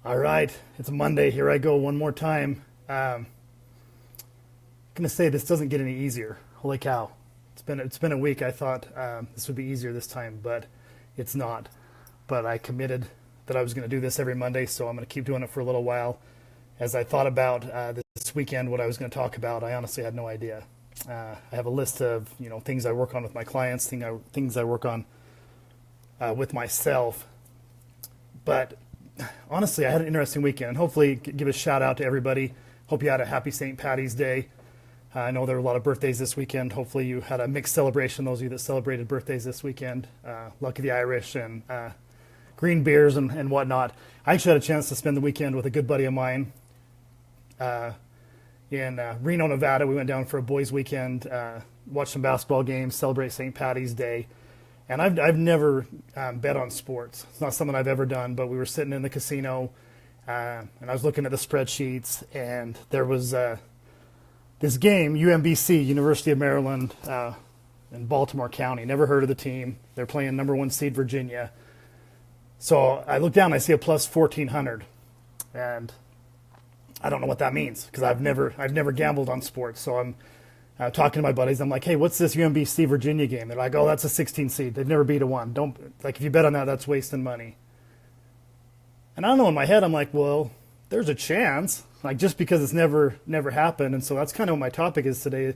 All right, it's Monday. Here I go one more time. I'm gonna say this doesn't get any easier. Holy cow! It's been a week. I thought this would be easier this time, but it's not. But I committed that I was going to do this every Monday, so I'm going to keep doing it for a little while. As I thought about this weekend, what I was going to talk about, I honestly had no idea. I have a list of things I work on with my clients, things I work on with myself, but honestly, I had an interesting weekend. And hopefully, give a shout out to everybody. Hope you had a happy St. Patty's Day. I know there were a lot of birthdays this weekend. Hopefully, you had a mixed celebration. Those of you that celebrated birthdays this weekend, Lucky the Irish and green beers and whatnot. I actually had a chance to spend the weekend with a good buddy of mine in Reno, Nevada. We went down for a boys' weekend, watched some basketball games, celebrate St. Patty's Day. And I've never bet on sports. It's not something I've ever done, but we were sitting in the casino, and I was looking at the spreadsheets, and there was this game, UMBC, University of Maryland, in Baltimore County. Never heard of the team. They're playing number one seed Virginia. So I look down, and I see a plus 1,400, and I don't know what that means because I've never gambled on sports. So I'm talking to my buddies. I'm like, hey, what's this UMBC Virginia game? They're like, oh, that's a 16 seed. They've never beat a one. If you bet on that, that's wasting money. And I don't know, in my head, I'm like, well, there's a chance, just because it's never happened. And so that's kind of what my topic is today,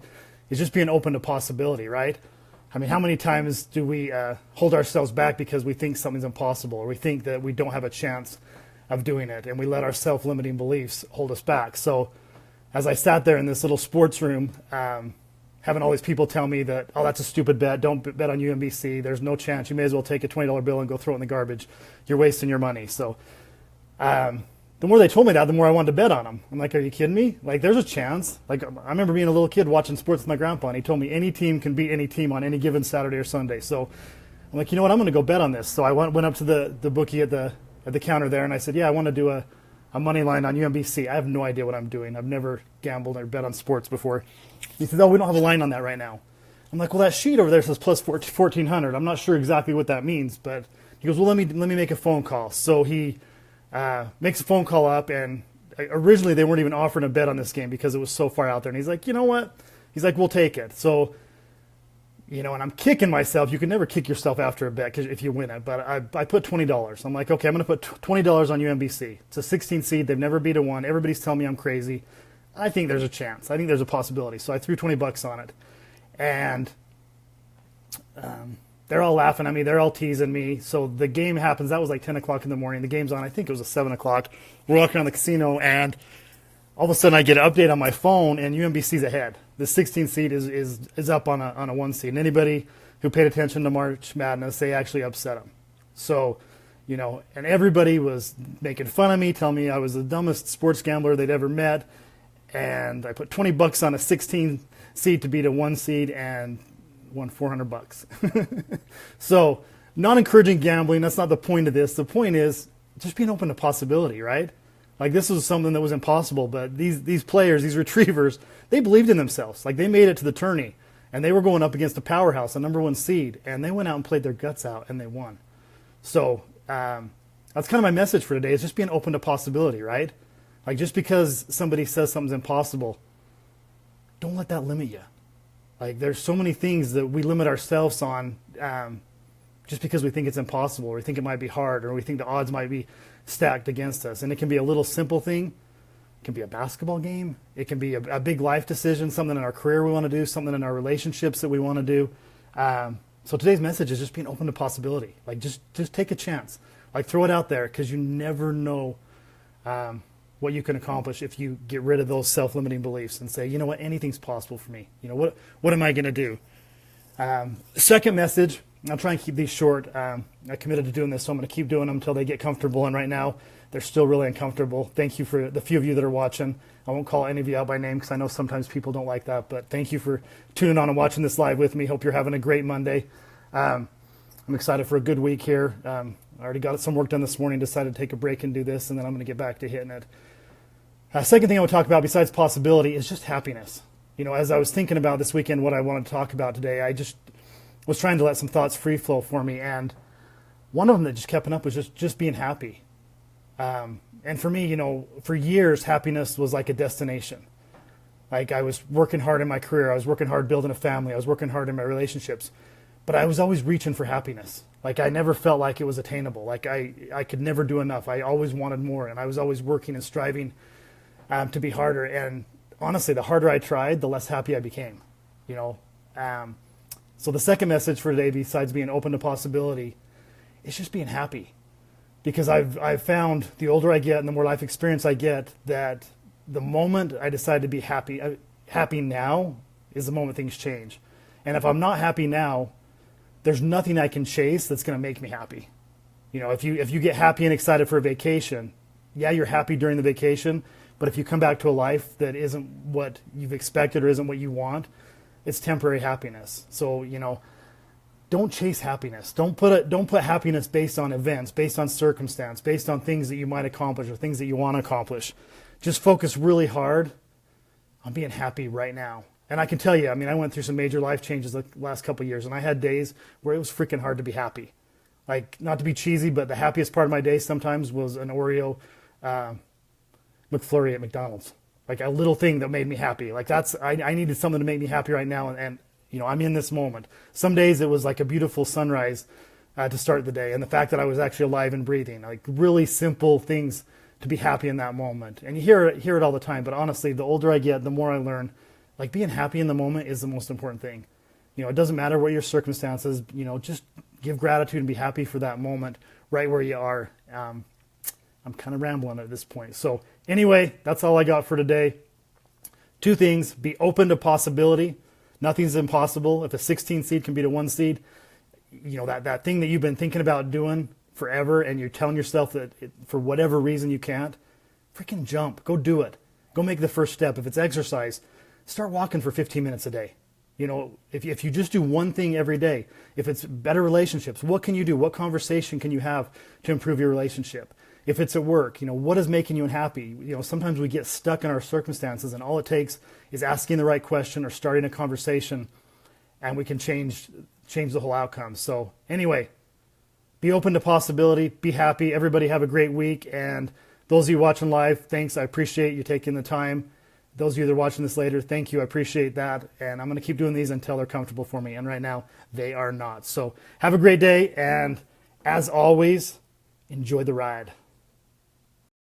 is just being open to possibility, right? I mean, how many times do we hold ourselves back because we think something's impossible, or we think that we don't have a chance of doing it, and we let our self-limiting beliefs hold us back? So as I sat there in this little sports room, having all these people tell me that, oh, that's a stupid bet. Don't bet on UMBC. There's no chance. You may as well take a $20 bill and go throw it in the garbage. You're wasting your money. So the more they told me that, the more I wanted to bet on them. I'm like, are you kidding me? There's a chance. I remember being a little kid watching sports with my grandpa, and he told me any team can beat any team on any given Saturday or Sunday. So I'm like, you know what? I'm going to go bet on this. So I went up to the bookie at the counter there, and I said, yeah, I want to do a money line on UMBC. I have no idea what I'm doing. I've never gambled or bet on sports before. He said, oh, we don't have a line on that right now. I'm like, well, that sheet over there says plus 1,400. I'm not sure exactly what that means, but he goes, well, let me make a phone call. So he makes a phone call up, and originally they weren't even offering a bet on this game because it was so far out there. And he's like, you know what? He's like, we'll take it. So, and I'm kicking myself. You can never kick yourself after a bet if you win it. But I put $20. I'm like, okay, I'm going to put $20 on UMBC. It's a 16 seed. They've never beat a one. Everybody's telling me I'm crazy. I think there's a chance. I think there's a possibility. So I threw $20 on it. And they're all laughing at me. They're all teasing me. So the game happens. That was like 10 o'clock in the morning. The game's on. I think it was 7 o'clock. We're walking around the casino, and all of a sudden I get an update on my phone, and UMBC's ahead. The 16 seed is up on a 1 seed. And anybody who paid attention to March Madness, they actually upset them. So, and everybody was making fun of me, telling me I was the dumbest sports gambler they'd ever met. And I put $20 on a 16 seed to beat a 1 seed and won $400. So, not encouraging gambling. That's not the point of this. The point is just being open to possibility, right? This was something that was impossible, but these players, these retrievers, they believed in themselves. They made it to the tourney, and they were going up against a powerhouse, a number 1 seed, and they went out and played their guts out, and they won. So that's kind of my message for today, is just being open to possibility, right? Just because somebody says something's impossible, don't let that limit you. There's so many things that we limit ourselves on just because we think it's impossible, or we think it might be hard, or we think the odds might be stacked against us. And it can be a little simple thing. It can be a basketball game. It can be a big life decision, something in our career we want to do, something in our relationships that we want to do. So today's message is just being open to possibility. Just take a chance. Throw it out there, because you never know what you can accomplish if you get rid of those self-limiting beliefs and say, you know what, anything's possible for me. What am I going to do? Second message, I'll try and keep these short. I committed to doing this, so I'm going to keep doing them until they get comfortable. And right now, they're still really uncomfortable. Thank you for the few of you that are watching. I won't call any of you out by name because I know sometimes people don't like that. But thank you for tuning on and watching this live with me. Hope you're having a great Monday. I'm excited for a good week here. I already got some work done this morning, decided to take a break and do this, and then I'm going to get back to hitting it. Second thing I want to talk about besides possibility is just happiness. As I was thinking about this weekend, what I wanted to talk about today, I just was trying to let some thoughts free flow for me, and one of them that just kept up was just being happy. And for me, for years, happiness was like a destination. Like I was working hard in my career. I was working hard building a family. I was working hard in my relationships. But I was always reaching for happiness. Like I never felt like it was attainable. Like I could never do enough. I always wanted more. And I was always working and striving to be harder. And honestly, the harder I tried, the less happy I became. You know. So the second message for today, besides being open to possibility, is just being happy. Because I've found the older I get and the more life experience I get, that the moment I decide to be happy now is the moment things change. And if I'm not happy now, there's nothing I can chase that's going to make me happy. If you get happy and excited for a vacation, yeah, you're happy during the vacation, but if you come back to a life that isn't what you've expected or isn't what you want, it's temporary happiness. So, don't chase happiness. Don't put happiness based on events, based on circumstance, based on things that you might accomplish or things that you want to accomplish. Just focus really hard on being happy right now. And I can tell you, I went through some major life changes the last couple of years, and I had days where it was freaking hard to be happy. Like, not to be cheesy, but the happiest part of my day sometimes was an Oreo McFlurry at McDonald's. Like a little thing that made me happy. Like I needed something to make me happy right now, and I'm in this moment. Some days it was like a beautiful sunrise to start the day, and the fact that I was actually alive and breathing. Like really simple things to be happy in that moment. And you hear it all the time, but honestly, the older I get, the more I learn. Like being happy in the moment is the most important thing. It doesn't matter what your circumstances. Just give gratitude and be happy for that moment right where you are. I'm kind of rambling at this point. So anyway, that's all I got for today. 2 things: be open to possibility. Nothing's impossible. If a 16 seed can beat a 1 seed, that thing that you've been thinking about doing forever, and you're telling yourself that for whatever reason you can't, freaking jump. Go do it. Go make the first step. If it's exercise, start walking for 15 minutes a day. If you just do one thing every day, if it's better relationships, what can you do? What conversation can you have to improve your relationship? If it's at work, what is making you unhappy? Sometimes we get stuck in our circumstances, and all it takes is asking the right question or starting a conversation, and we can change the whole outcome. So anyway, be open to possibility, be happy. Everybody have a great week. And those of you watching live, thanks. I appreciate you taking the time. Those of you that are watching this later, thank you. I appreciate that. And I'm going to keep doing these until they're comfortable for me. And right now, they are not. So have a great day. And as always, enjoy the ride.